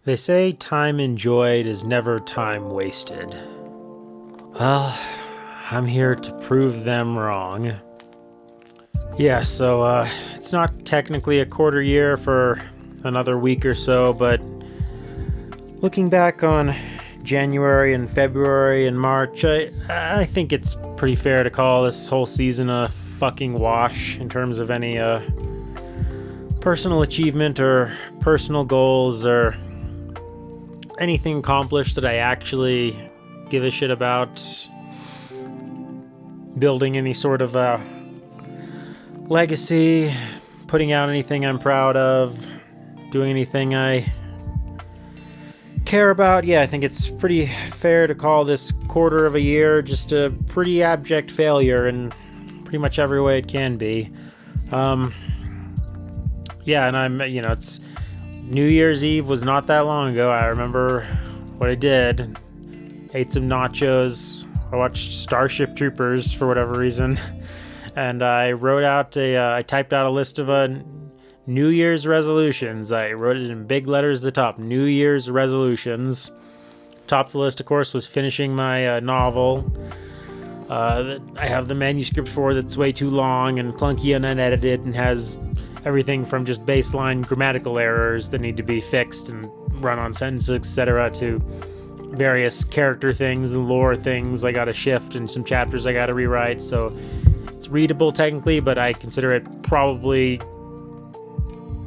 They say time enjoyed is never time wasted. Well, I'm here to prove them wrong. Yeah, so it's not technically a quarter year for another week or so, but looking back on January and February and March, I think it's pretty fair to call this whole season a fucking wash in terms of any personal achievement or personal goals or anything accomplished that I actually give a shit about, building any sort of a legacy, putting out anything I'm proud of, doing anything I care about. Yeah, I think it's pretty fair to call this quarter of a year just a pretty abject failure in pretty much every way it can be. Yeah, and it's New Year's Eve was not that long ago. I remember what I did. Ate some nachos. I watched Starship Troopers for whatever reason. And I I typed out a list of New Year's resolutions. I wrote it in big letters at the top. New Year's resolutions. Top of the list, of course, was finishing my novel. That I have the manuscript for that's way too long and clunky and unedited and has everything from just baseline grammatical errors that need to be fixed and run on sentences, etc., to various character things and lore things I gotta shift and some chapters I gotta rewrite. So it's readable technically, but I consider it probably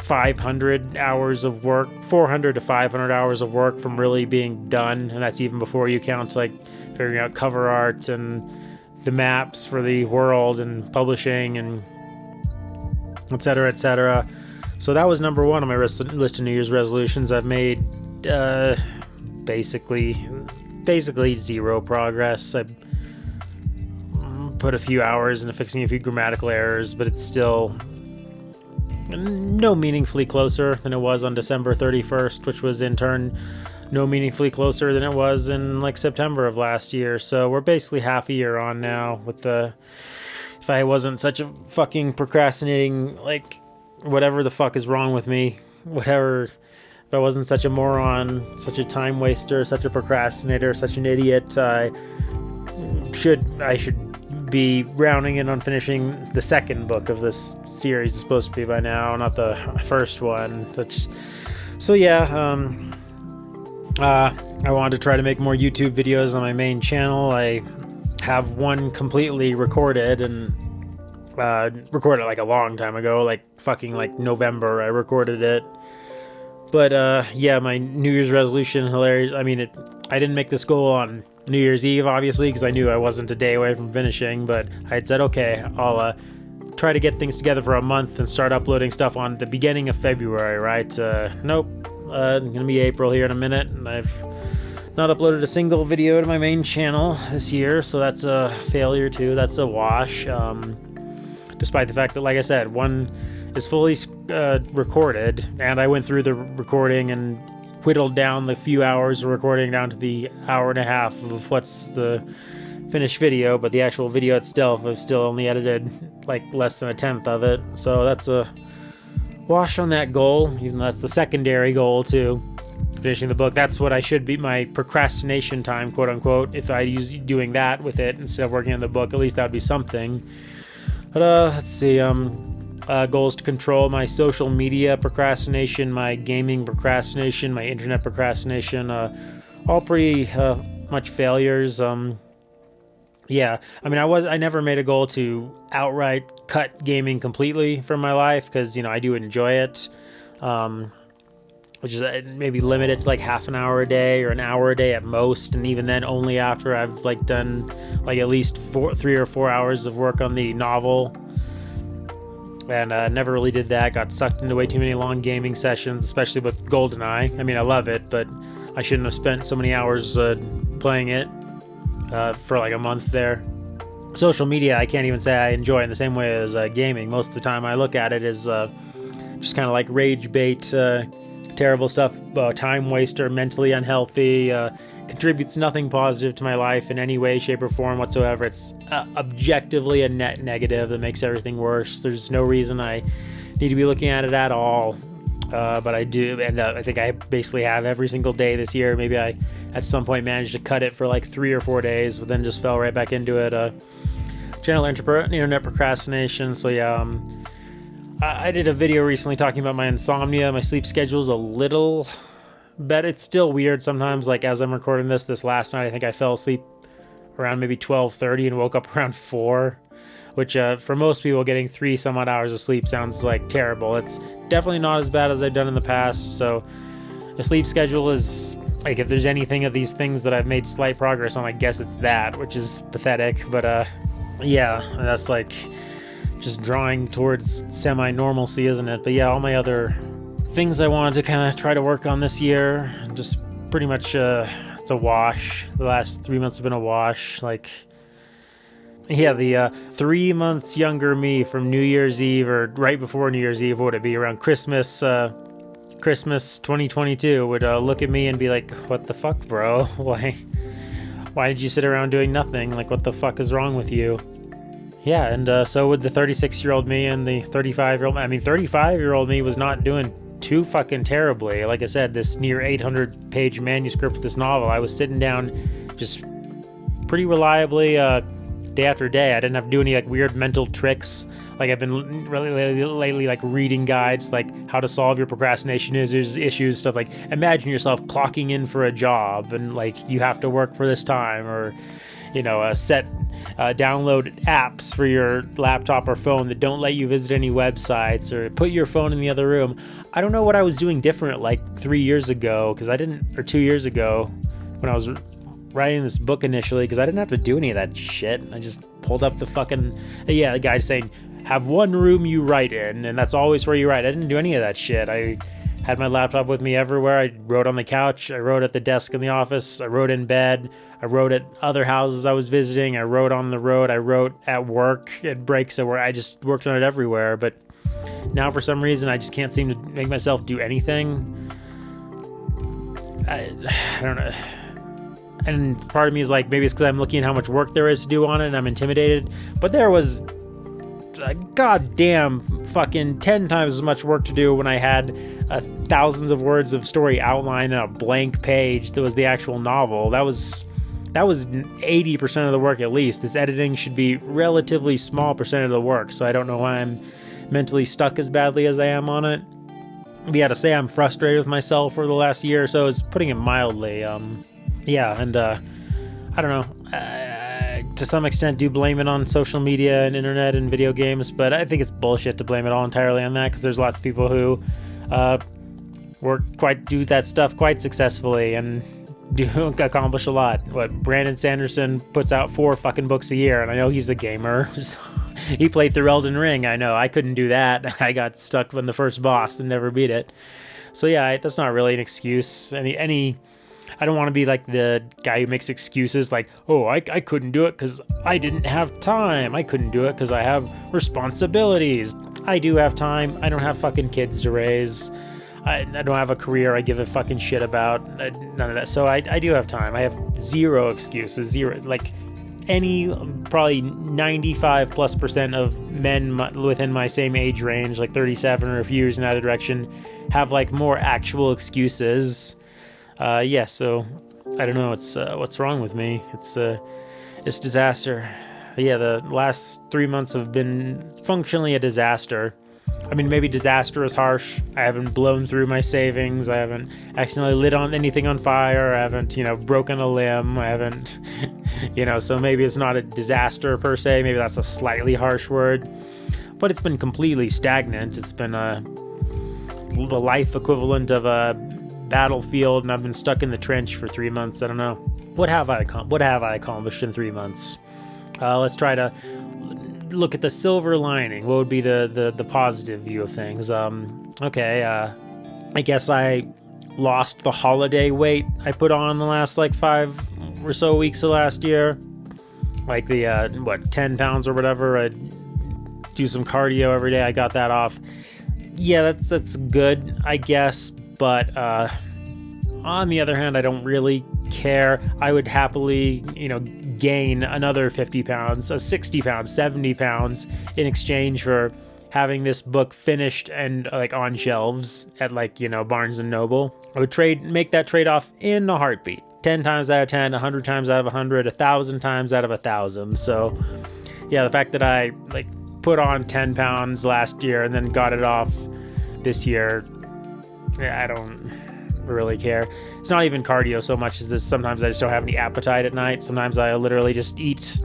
500 hours of work, 400 to 500 hours of work from really being done. And that's even before you count like figuring out cover art and the maps for the world and publishing and etc., etc. So that was number one on my list of New Year's resolutions. I've made basically zero progress. I put a few hours into fixing a few grammatical errors, but it's still no meaningfully closer than it was on December 31st, which was in turn no meaningfully closer than it was in like September of last year. So we're basically half a year on now with if I wasn't such a fucking procrastinating, like, whatever the fuck is wrong with me, if I wasn't such a moron, such a time waster, such a procrastinator, such an idiot, I should be rounding in on finishing the second book of this series. It's supposed to be by now, not the first one. I wanted to try to make more YouTube videos on my main channel. I have one completely recorded and recorded like a long time ago, like fucking like November I recorded it. But yeah, my New Year's resolution, hilarious. I mean, I didn't make this goal on New Year's Eve, obviously, because I knew I wasn't a day away from finishing, but I had said, okay, I'll try to get things together for a month and start uploading stuff on the beginning of February, right? Nope. It's gonna be April here in a minute, and I've not uploaded a single video to my main channel this year, so that's a failure too. That's a wash. Despite the fact that, like I said, one is fully recorded, and I went through the recording and whittled down the few hours of recording down to the hour and a half of what's the finished video, but the actual video itself, I've still only edited like less than a tenth of it. So that's a wash on that goal, even though that's the secondary goal too, finishing the book. That's what I should be, my procrastination time, quote unquote. If I use doing that with it instead of working on the book, at least that would be something. But let's see, goals to control my social media procrastination, my gaming procrastination, my internet procrastination, all pretty much failures. Yeah, I mean, I never made a goal to outright cut gaming completely from my life, because, I do enjoy it, which is maybe limit it to like half an hour a day or an hour a day at most, and even then only after I've like done like at least 3 or 4 hours of work on the novel. And never really did that. Got sucked into way too many long gaming sessions, especially with GoldenEye. I mean, I love it, but I shouldn't have spent so many hours playing it for like a month there. Social media, I can't even say I enjoy in the same way as gaming. Most of the time I look at it as just kind of like rage bait, terrible stuff, time waster, mentally unhealthy, contributes nothing positive to my life in any way, shape, or form whatsoever. It's objectively a net negative that makes everything worse. There's no reason I need to be looking at it at all. But I do, and I think I basically have every single day this year. Maybe I at some point managed to cut it for like 3 or 4 days, but then just fell right back into it. General internet procrastination. So yeah, I did a video recently talking about my insomnia. My sleep schedule is a little better. It's still weird sometimes. Like as I'm recording this last night, I think I fell asleep around maybe 12:30 and woke up around 4. Which for most people, getting 3 some odd hours of sleep sounds like terrible. It's definitely not as bad as I've done in the past. So the sleep schedule is like, if there's anything of these things that I've made slight progress on, I guess it's that, which is pathetic. But yeah, that's like just drawing towards semi-normalcy, isn't it? But yeah, all my other things I wanted to kind of try to work on this year, just pretty much it's a wash. The last 3 months have been a wash. Like, yeah, the 3 months younger me from New Year's Eve, or right before New Year's Eve, what would it be, around Christmas 2022, would look at me and be like, what the fuck, bro? Why did you sit around doing nothing? Like, what the fuck is wrong with you? Yeah, and so would the 36-year-old me and the 35-year-old. I mean, 35-year-old me was not doing too fucking terribly. Like I said, this near 800-page manuscript of this novel, I was sitting down just pretty reliably day after day. I didn't have to do any like weird mental tricks. Like I've been really lately like reading guides like how to solve your procrastination issues, stuff like imagine yourself clocking in for a job and like you have to work for this time, or download apps for your laptop or phone that don't let you visit any websites, or put your phone in the other room. I don't know what I was doing different like 3 years ago, or 2 years ago when I was writing this book initially, because I didn't have to do any of that shit. I just pulled up the the guy's saying, have one room you write in, and that's always where you write. I didn't do any of that shit. I had my laptop with me everywhere. I wrote on the couch, I wrote at the desk in the office, I wrote in bed, I wrote at other houses I was visiting, I wrote on the road, I wrote at work, at breaks at work. I just worked on it everywhere. But now for some reason I just can't seem to make myself do anything. I don't know. And part of me is like, maybe it's because I'm looking at how much work there is to do on it and I'm intimidated. But there was a goddamn fucking 10 times as much work to do when I had thousands of words of story outline and a blank page that was the actual novel. That was 80% of the work at least. This editing should be relatively small percent of the work, so I don't know why I'm mentally stuck as badly as I am on it. But yeah, to say I'm frustrated with myself for the last year or so is putting it mildly. Yeah, and I don't know, to some extent do blame it on social media and internet and video games, but I think it's bullshit to blame it all entirely on that, because there's lots of people who do that stuff quite successfully and do accomplish a lot. Brandon Sanderson puts out 4 fucking books a year, and I know he's a gamer, so he played through Elden Ring. I know, I couldn't do that. I got stuck in the first boss and never beat it. So yeah, that's not really an excuse. I don't want to be like the guy who makes excuses like, oh, I couldn't do it because I didn't have time. I couldn't do it because I have responsibilities. I do have time. I don't have fucking kids to raise. I don't have a career I give a fucking shit about. None of that. So I do have time. I have zero excuses. Zero. Like probably 95+% of men within my same age range, like 37 or a few years in either direction, have like more actual excuses. So I don't know. It's what's wrong with me. It's disaster. But yeah, the last 3 months have been functionally a disaster. I mean, maybe disaster is harsh. I haven't blown through my savings. I haven't accidentally lit anything on fire. I haven't, broken a limb. I haven't, so maybe it's not a disaster per se. Maybe that's a slightly harsh word. But it's been completely stagnant. It's been the life equivalent of a battlefield, and I've been stuck in the trench for 3 months. I don't know. What have I accomplished in 3 months? Let's try to look at the silver lining. What would be the positive view of things? I guess I lost the holiday weight I put on the last 5 or so weeks of last year. Like the 10 pounds or whatever. I do some cardio every day. I got that off. Yeah, that's good, I guess. But on the other hand, I don't really care. I would happily, gain another 50 pounds, 60 pounds, 70 pounds in exchange for having this book finished and like on shelves at like, Barnes and Noble, I would make that trade-off in a heartbeat. 10 times out of 10, 100 times out of 100, 1,000 times out of 1,000. So yeah, the fact that I like put on 10 pounds last year and then got it off this year, I don't really care. It's not even cardio so much as this. Sometimes I just don't have any appetite at night. Sometimes I literally just eat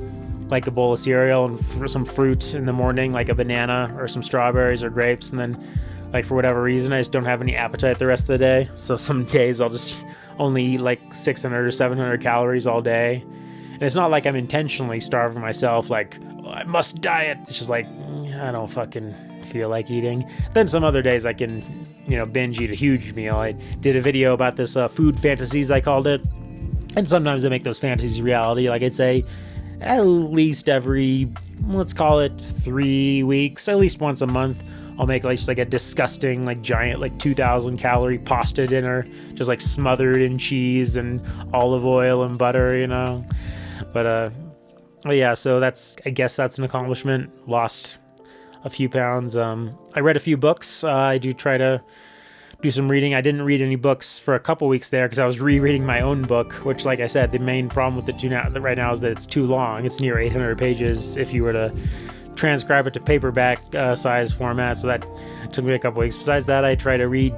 like a bowl of cereal and some fruit in the morning, like a banana or some strawberries or grapes, and then like for whatever reason I just don't have any appetite the rest of the day. So some days I'll just only eat like 600 or 700 calories all day. And it's not like I'm intentionally starving myself, like, oh, I must diet. It's just like, I don't fucking feel like eating. Then some other days I can, binge eat a huge meal. I did a video about this food fantasies, I called it. And sometimes I make those fantasies reality. Like I'd say at least every, let's call it 3 weeks, at least once a month, I'll make like just like a disgusting, like giant, like 2,000 calorie pasta dinner, just like smothered in cheese and olive oil and butter, But yeah, so I guess that's an accomplishment. Lost a few pounds. I read a few books. I do try to do some reading. I didn't read any books for a couple weeks there because I was rereading my own book, which, like I said, the main problem with it right now is that it's too long. It's near 800 pages if you were to transcribe it to paperback size format. So that took me a couple weeks. Besides that, I try to read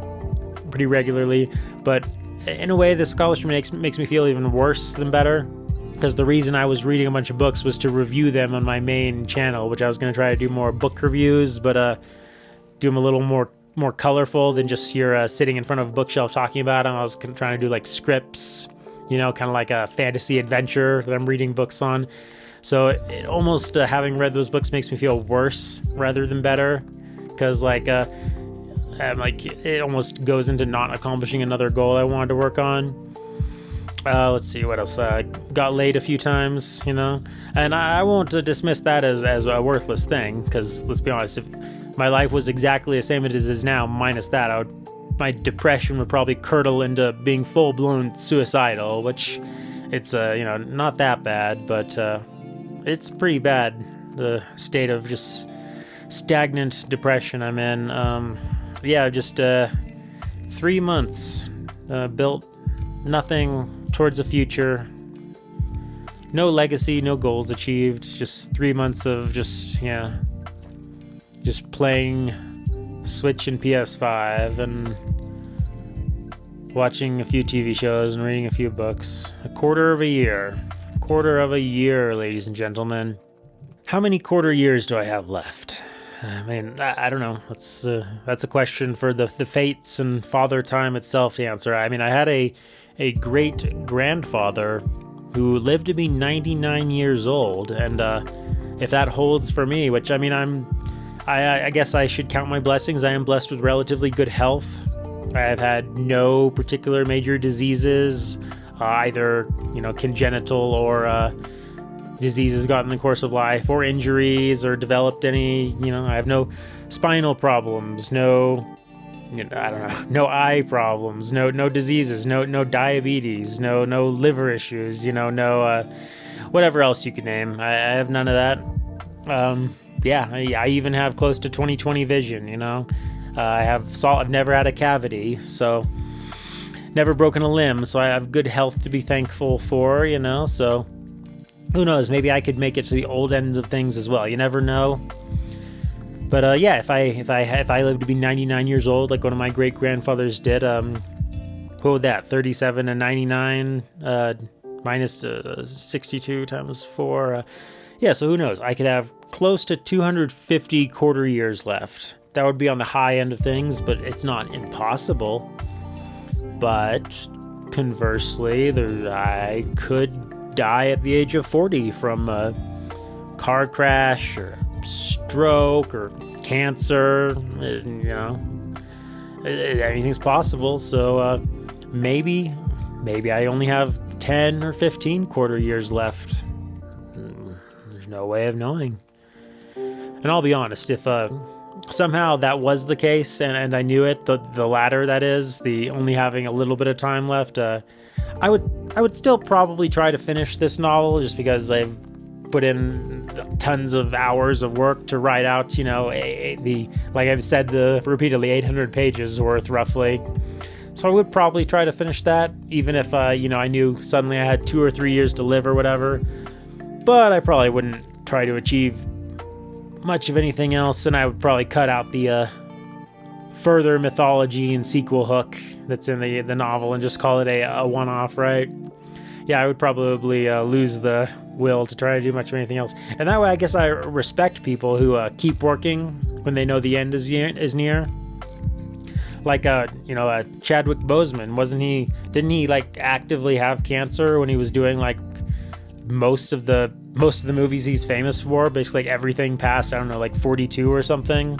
pretty regularly. But in a way, this accomplishment makes me feel even worse than better, because the reason I was reading a bunch of books was to review them on my main channel, which I was going to try to do more book reviews, but do them a little more colorful than just here sitting in front of a bookshelf talking about them. I was trying to do like scripts, kind of like a fantasy adventure that I'm reading books on. So it almost, having read those books makes me feel worse rather than better, because it almost goes into not accomplishing another goal I wanted to work on. Let's see what else. Got laid a few times, and I won't dismiss that as a worthless thing, because let's be honest, if my life was exactly the same as it is now, minus that, my depression would probably curdle into being full-blown suicidal, which it's not that bad, but it's pretty bad, the state of just stagnant depression I'm in. Just 3 months, built nothing towards the future, no legacy, no goals achieved, just 3 months of just playing Switch and PS5 and watching a few TV shows and reading a few books. A quarter of a year, ladies and gentlemen. How many quarter years do I have left? I mean, I don't know. That's a question for the fates and Father Time itself to answer. I mean, I had a great grandfather who lived to be 99 years old, and if that holds for me, which I mean, I guess I should count my blessings. I am blessed with relatively good health. I have had no particular major diseases, either congenital or diseases got in the course of life, or injuries, or developed any. I have no spinal problems, no eye problems, no diseases, no diabetes, no liver issues, no whatever else you could name. I have none of that. I even have close to 20/20 vision. I've never had a cavity, so never broken a limb, so I have good health to be thankful for. So who knows? Maybe I could make it to the old ends of things as well. You never know. But if I live to be 99 years old, like one of my great grandfathers did, what would that? 37 and 99 minus 62 times 4. So who knows? I could have close to 250 quarter years left. That would be on the high end of things, but it's not impossible. But conversely, I could die at the age of 40 from a car crash or stroke or cancer. Anything's possible. So maybe I only have 10 or 15 quarter years left. There's no way of knowing. And I'll be honest, if somehow that was the case and I knew it, the latter, that is, the only having a little bit of time left, I would still probably try to finish this novel, just because I've put in tons of hours of work to write out, like I've said, repeatedly 800 pages worth roughly. So I would probably try to finish that, even if, I knew suddenly I had 2 or 3 years to live or whatever. But I probably wouldn't try to achieve much of anything else, and I would probably cut out the further mythology and sequel hook that's in the novel and just call it a one-off, right? Yeah, I would probably lose the will to try to do much of anything else. And that way, I guess I respect people who keep working when they know the end is near. Like, Chadwick Boseman, didn't he like actively have cancer when he was doing like most of the movies he's famous for? Basically, like everything past, I don't know, like 42 or something.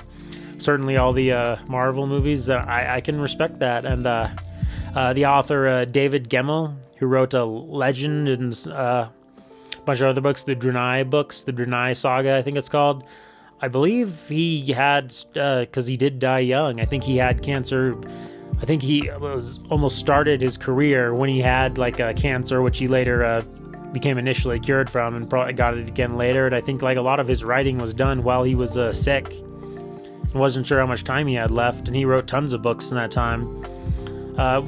Certainly all the Marvel movies, I can respect that. And the author David Gemmell, who wrote a Legend and a bunch of other books, the Drenai Saga, I think it's called. I believe he had, because he did die young, I think he had cancer. I think he almost started his career when he had like a cancer, which he later became initially cured from and probably got it again later. And I think like a lot of his writing was done while he was sick. Wasn't sure how much time he had left, and he wrote tons of books in that time.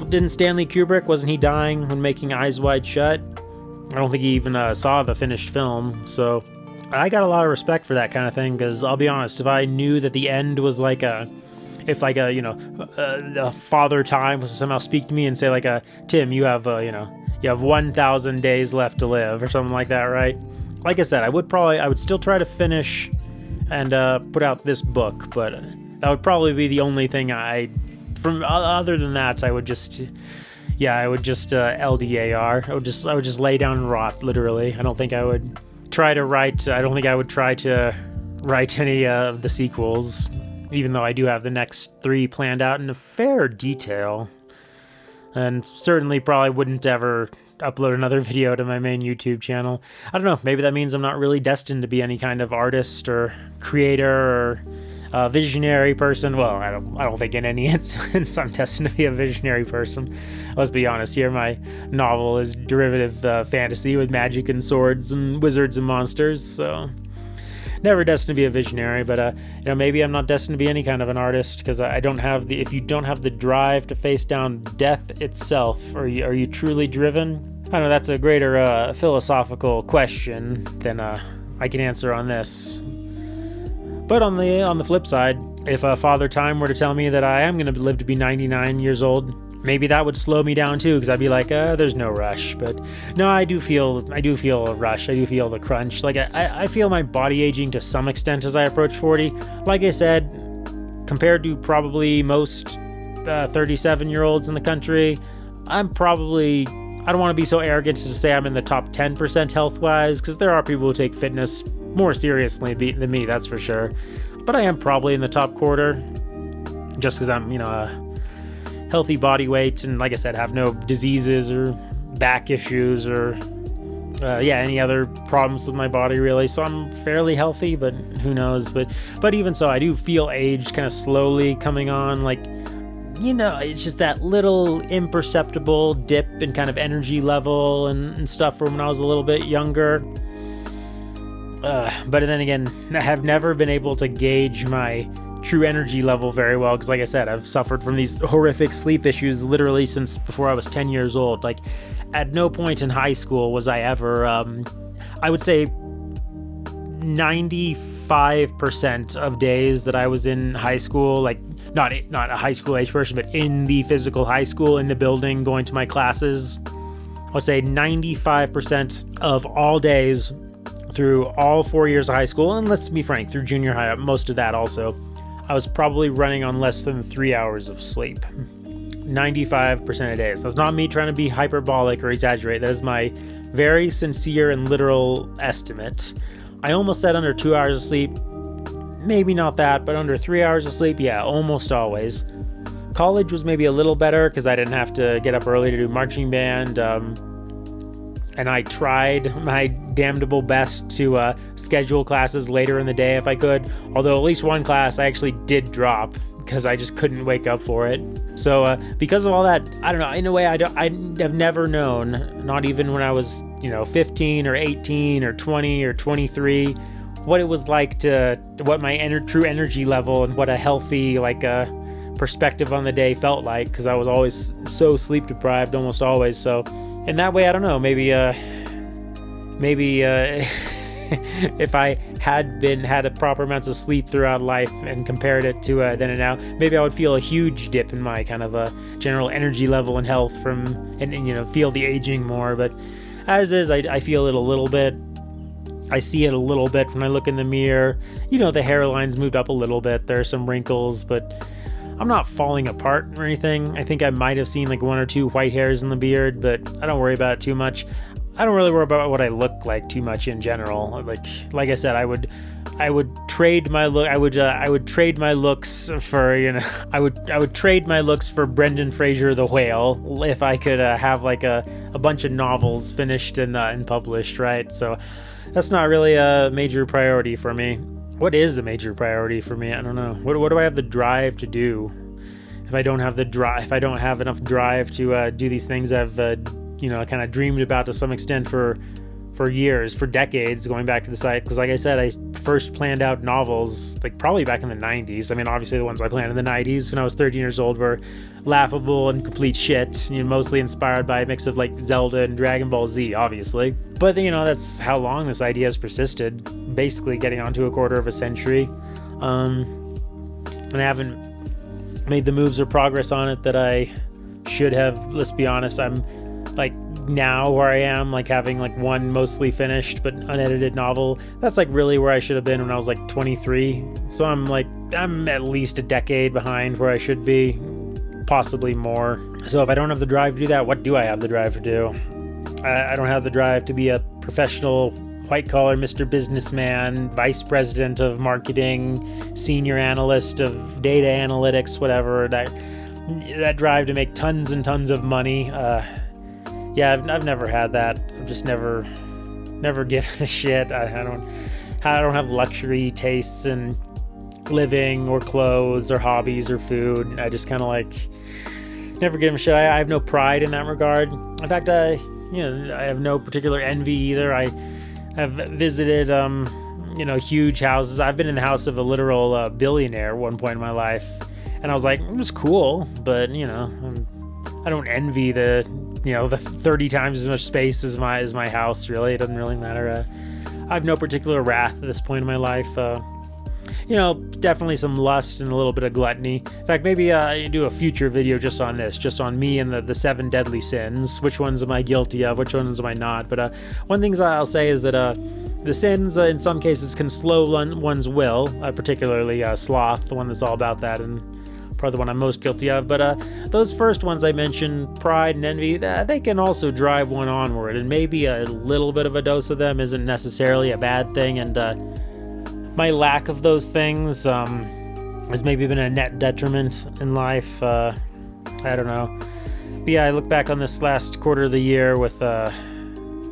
Didn't Stanley Kubrick, wasn't he dying when making Eyes Wide Shut? I don't think he even saw the finished film, so I got a lot of respect for that kind of thing, because I'll be honest, if I knew that the end was like a father time was to somehow speak to me and say like Tim, you have 1,000 days left to live or something like that, right? Like I said, I would still try to finish and put out this book, but that would probably be the only thing other than that, I would just LDAR. I would just lay down and rot, literally. I don't think I would try to write any of the sequels, even though I do have the next 3 planned out in a fair detail. And certainly probably wouldn't ever upload another video to my main YouTube channel. I don't know, maybe that means I'm not really destined to be any kind of artist or creator or visionary person. Well, I don't think in any instance I'm destined to be a visionary person. Let's be honest here, my novel is derivative fantasy with magic and swords and wizards and monsters, so never destined to be a visionary. But maybe I'm not destined to be any kind of an artist, because if you don't have the drive to face down death itself, are you truly driven? I don't know, that's a greater philosophical question than I can answer on this. But on the flip side, if Father Time were to tell me that I am going to live to be 99 years old, maybe that would slow me down too, because I'd be like, there's no rush. But no, I do feel a rush. I do feel the crunch. Like I feel my body aging to some extent as I approach 40. Like I said, compared to probably most 37-year-olds in the country, I don't want to be so arrogant to say I'm in the top 10% health-wise, because there are people who take fitness more seriously than me, that's for sure. But I am probably in the top quarter, just because I'm, a healthy body weight, and like I said, have no diseases or back issues or, any other problems with my body, really. So I'm fairly healthy, but who knows? But even so, I do feel age kind of slowly coming on, like, it's just that little imperceptible dip in kind of energy level and stuff from when I was a little bit younger. But then again, I have never been able to gauge my true energy level very well, because like I said, I've suffered from these horrific sleep issues literally since before I was 10 years old. Like, at no point in high school was I ever, I would say 95% of days that I was in high school, like not a high school age person, but in the physical high school, in the building, going to my classes, I would say 95% of all days through all 4 years of high school, and let's be frank, through junior high, most of that also, I was probably running on less than 3 hours of sleep. 95% of days. That's not me trying to be hyperbolic or exaggerate. That is my very sincere and literal estimate. I almost said under 2 hours of sleep. Maybe not that, but under 3 hours of sleep, yeah, almost always. College was maybe a little better because I didn't have to get up early to do marching band. And I tried my damnable best to schedule classes later in the day if I could. Although at least one class I actually did drop because I just couldn't wake up for it. So because of all that, I don't know, in a way I have never known, not even when I was 15 or 18 or 20 or 23, what it was like what my true energy level and what a healthy perspective on the day felt like, because I was always so sleep deprived, almost always. So in that way, I don't know, maybe if I had a proper amounts of sleep throughout life and compared it to then and now, maybe I would feel a huge dip in my kind of general energy level and health and feel the aging more. But as is, I feel it a little bit. I see it a little bit when I look in the mirror. The hairline's moved up a little bit. There are some wrinkles, but I'm not falling apart or anything. I think I might have seen one or two white hairs in the beard, but I don't worry about it too much. I don't really worry about what I look like too much in general. Like I said, I would trade my look. I would trade my looks for I would trade my looks for Brendan Fraser the Whale if I could have a bunch of novels finished and published, right? So that's not really a major priority for me. What is a major priority for me? I don't know. What do I have the drive to do? If I don't have enough drive to do these things I've kind of dreamed about to some extent for years, for decades, going back to the site. Because like I said, I first planned out novels probably back in the 90s. I mean, obviously the ones I planned in the 90s when I was 13 years old were laughable and complete shit, mostly inspired by a mix of Zelda and Dragon Ball Z, obviously. But that's how long this idea has persisted, basically getting onto a quarter of a century. And I haven't made the moves or progress on it that I should have. Let's be honest, I'm now where I am, having one mostly finished but unedited novel. That's really where I should have been when I was 23. So I'm at least a decade behind where I should be, possibly more. So if I don't have the drive to do that, what do I have the drive to do? I don't have the drive to be a professional white-collar Mr. Businessman, vice president of marketing, senior analyst of data analytics, whatever. That drive to make tons and tons of money. I've never had that. I've just never given a shit. I don't have luxury tastes in living or clothes or hobbies or food. I just kind of never give a shit. I have no pride in that regard. In fact, I have no particular envy either. I have visited huge houses. I've been in the house of a literal billionaire at one point in my life, and I was like, it was cool, but I don't envy the 30 times as much space as my house. Really, it doesn't really matter. I have no particular wrath at this point in my life. Definitely some lust and a little bit of gluttony. In fact, maybe I do a future video just on this, just on me and the 7 deadly sins. Which ones am I guilty of? Which ones am I not? But one thing I'll say is that the sins in some cases can slow one's will, particularly sloth, the one that's all about that, and probably the one I'm most guilty of. But those first ones I mentioned, pride and envy, they can also drive one onward, and maybe a little bit of a dose of them isn't necessarily a bad thing. And my lack of those things has maybe been a net detriment in life. I don't know. But yeah, I look back on this last quarter of the year with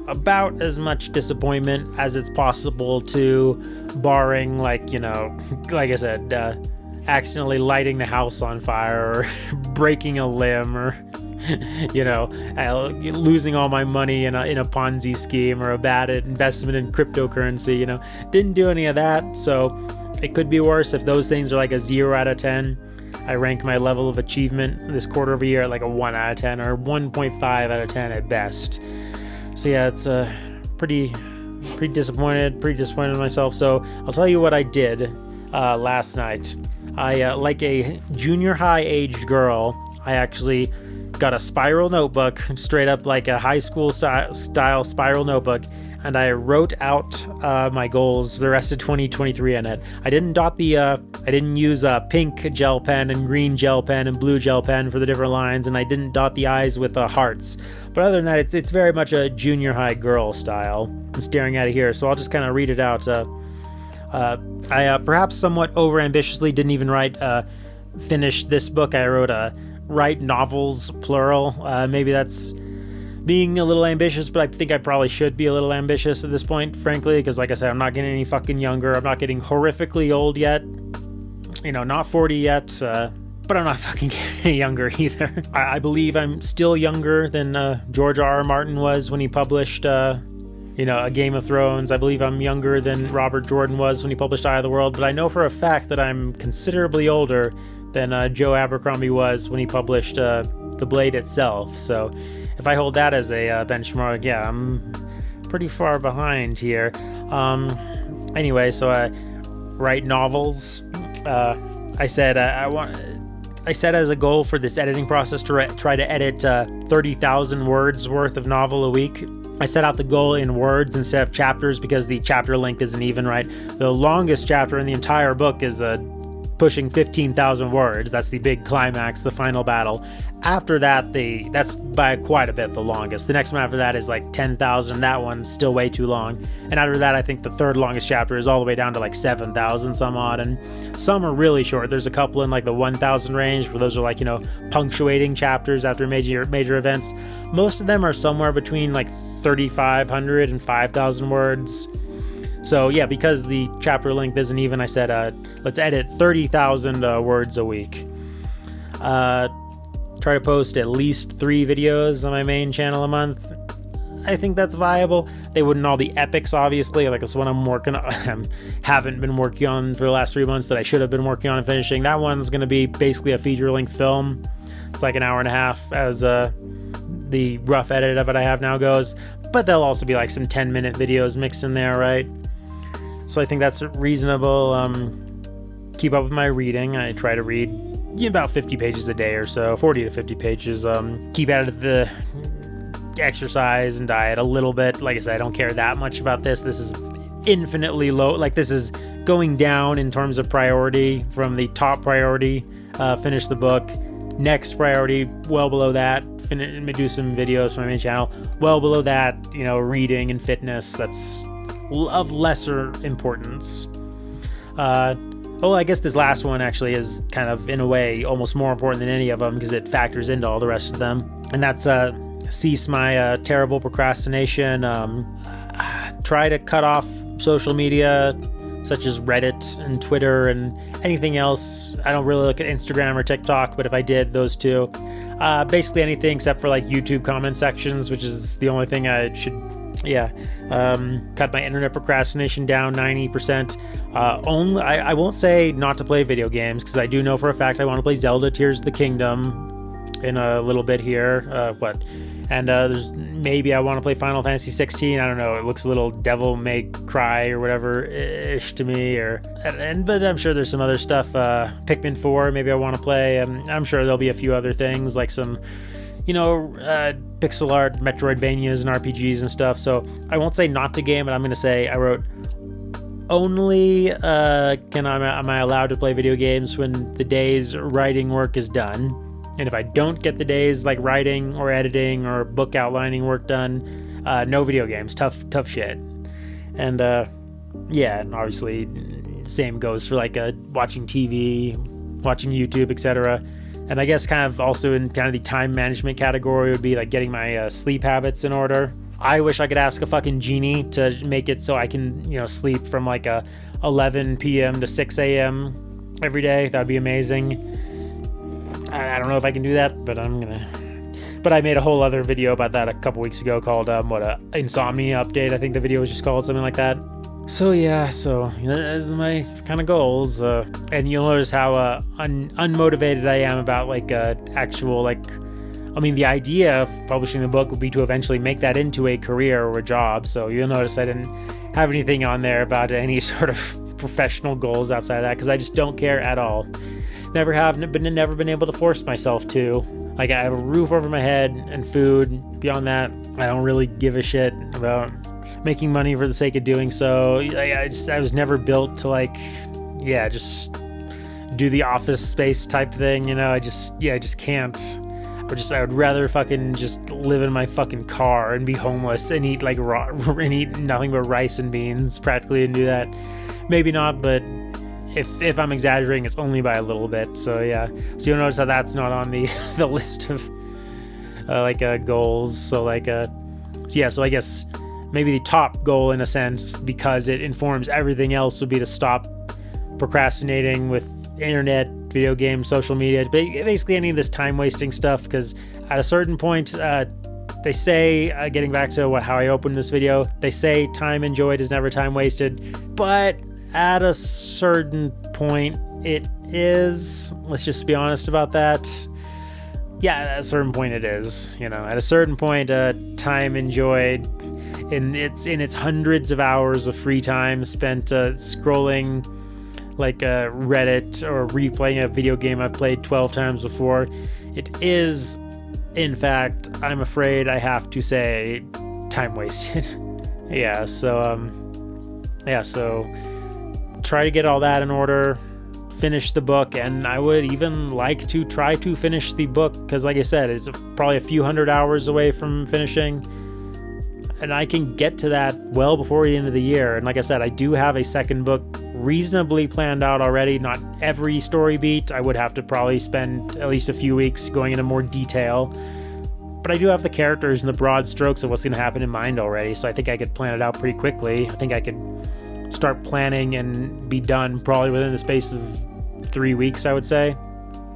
about as much disappointment as it's possible to, barring like I said, accidentally lighting the house on fire or breaking a limb or losing all my money in a Ponzi scheme or a bad investment in cryptocurrency. Didn't do any of that, so it could be worse. If those things are a 0 out of 10, I rank my level of achievement this quarter of a year at a 1 out of 10 or 1.5 out of 10 at best. So yeah, it's pretty disappointed in myself. So I'll tell you what I did last night. I, like a junior high aged girl, I actually got a spiral notebook, straight up like a high school style spiral notebook, and I wrote out my goals the rest of 2023 in it. I didn't use a pink gel pen and green gel pen and blue gel pen for the different lines, and I didn't dot the I's with hearts. But other than that, it's very much a junior high girl style. I'm staring at it here, so I'll just kind of read it out. I perhaps somewhat overambitiously didn't even finish this book. I wrote write novels, plural. Maybe that's being a little ambitious, but I think I probably should be a little ambitious at this point, frankly, because like I said, I'm not getting any fucking younger. I'm not getting horrifically old yet. not 40 yet, but I'm not fucking any younger either. I believe I'm still younger than George R.R. Martin was when he published, A Game of Thrones. I believe I'm younger than Robert Jordan was when he published Eye of the World, but I know for a fact that I'm considerably older than Joe Abercrombie was when he published The Blade itself. So if I hold that as a benchmark, yeah, I'm pretty far behind here. Anyway, so I write novels. I said I set as a goal for this editing process to try to edit 30,000 words worth of novel a week. I set out the goal in words instead of chapters because the chapter length isn't even right. The longest chapter in the entire book is pushing 15,000 words. That's the big climax, the final battle. After that, that's by quite a bit the longest. The next one after that is like 10,000. That one's still way too long. And after that, I think the third longest chapter is all the way down to like 7,000 some odd. And some are really short. There's a couple in like the 1,000 range where those are like, punctuating chapters after major events. Most of them are somewhere between like 3,500 and 5,000 words. So yeah, because the chapter length isn't even, I said, let's edit 30,000 words a week. Try to post at least 3 videos on my main channel a month. I think that's viable. They wouldn't all be epics, obviously. Like that's what I'm working on. Haven't been working on for the last 3 months that I should have been working on and finishing. That one's going to be basically a feature-length film. It's like an hour and a half as the rough edit of it I have now goes. But there'll also be like some 10-minute videos mixed in there, right? So I think that's reasonable. Keep up with my reading. I try to read about 50 pages a day or so, 40 to 50 pages. Keep at the exercise and diet a little bit. Like I said, I don't care that much about this. This is infinitely low. Like this is going down in terms of priority from the top priority, finish the book. Next priority, well below that, do some videos for my main channel. Well below that, reading and fitness. That's of lesser importance. I guess this last one actually is kind of, in a way, almost more important than any of them because it factors into all the rest of them. And that's cease my terrible procrastination. Try to cut off social media such as Reddit and Twitter and anything else. I don't really look at Instagram or TikTok, but if I did, those two. Basically anything except for like YouTube comment sections, which is the only thing I should... cut my internet procrastination down 90%. I won't say not to play video games because I do know for a fact I want to play Zelda Tears of the Kingdom in a little bit here. There's maybe I want to play Final Fantasy 16. I don't know. It looks a little Devil May Cry or whatever ish to me. But I'm sure there's some other stuff. Pikmin 4. Maybe I want to play. I'm sure there'll be a few other things like some. Pixel art, Metroidvanias and RPGs and stuff. So I won't say not to game, but I'm going to say I wrote only am I allowed to play video games when the day's writing work is done. And if I don't get the day's like writing or editing or book outlining work done, no video games. Tough shit. And and obviously same goes for like watching TV, watching YouTube, etc. And I guess kind of also in kind of the time management category would be like getting my sleep habits in order. I wish I could ask a fucking genie to make it so I can, sleep from like 11 p.m. to 6 a.m. every day. That would be amazing. I don't know if I can do that, but But I made a whole other video about that a couple weeks ago called Insomnia Update. I think the video was just called something like that. So those are my kind of goals, and you'll notice how unmotivated I am about the idea of publishing the book would be to eventually make that into a career or a job. So you'll notice I didn't have anything on there about any sort of professional goals outside of that because I just don't care at all. Never been able to force myself to. Like I have a roof over my head and food. Beyond that, I don't really give a shit about making money for the sake of doing so. I was never built to just do the Office Space type thing, I just can't. I would rather fucking just live in my fucking car and be homeless and eat eat nothing but rice and beans practically and do that. Maybe not, but if I'm exaggerating, it's only by a little bit. So yeah, so you'll notice how that's not on the the list of goals. So I guess maybe the top goal in a sense, because it informs everything else, would be to stop procrastinating with internet, video games, social media, basically any of this time wasting stuff, because at a certain point, they say, getting back to how I opened this video, they say time enjoyed is never time wasted, but at a certain point it is. Let's just be honest about that. Yeah, at a certain point it is. At a certain point, time enjoyed in its hundreds of hours of free time spent scrolling like Reddit or replaying a video game I've played 12 times before, it is, in fact, I'm afraid I have to say, time wasted. So try to get all that in order, finish the book, and I would even like to try to finish the book, because like I said, it's probably a few hundred hours away from finishing, and I can get to that well before the end of the year. And like I said, I do have a second book reasonably planned out already. Not every story beat. I would have to probably spend at least a few weeks going into more detail, but I do have the characters and the broad strokes of what's going to happen in mind already, so I think I could plan it out pretty quickly. I think I could start planning and be done probably within the space of 3 weeks, I would say.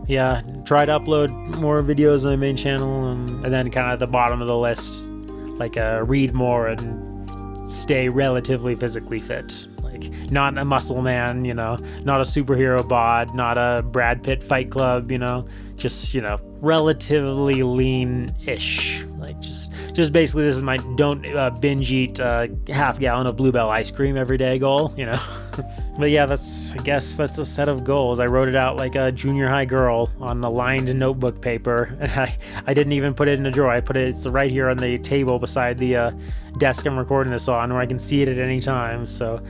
Yeah, try to upload more videos on my main channel, and then kind of at the bottom of the list, like read more and stay relatively physically fit. Like, not a muscle man, not a superhero bod, not a Brad Pitt Fight Club, just, relatively lean-ish. Like, just basically, this is my don't binge eat half gallon of Bluebell ice cream every day goal, But yeah, I guess that's a set of goals. I wrote it out like a junior high girl on a lined notebook paper, and I didn't even put it in a drawer. It's right here on the table beside the desk I'm recording this on, where I can see it at any time. So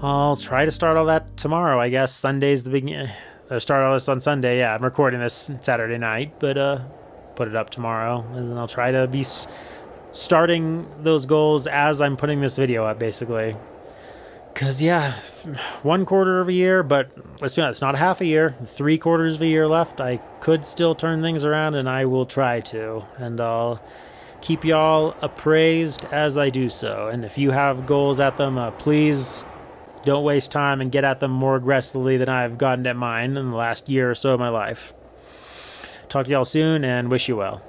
I'll try to start all that tomorrow, I guess. Sunday's the beginning. Start all this on Sunday. Yeah, I'm recording this Saturday night, but put it up tomorrow, and then I'll try to be starting those goals as I'm putting this video up, basically. Because, yeah, 1/4 of a year, but let's be honest, it's not half a year. 3/4 of a year left. I could still turn things around, and I will try to. And I'll keep y'all appraised as I do so. And if you have goals at them, please don't waste time and get at them more aggressively than I've gotten at mine in the last year or so of my life. Talk to y'all soon, and wish you well.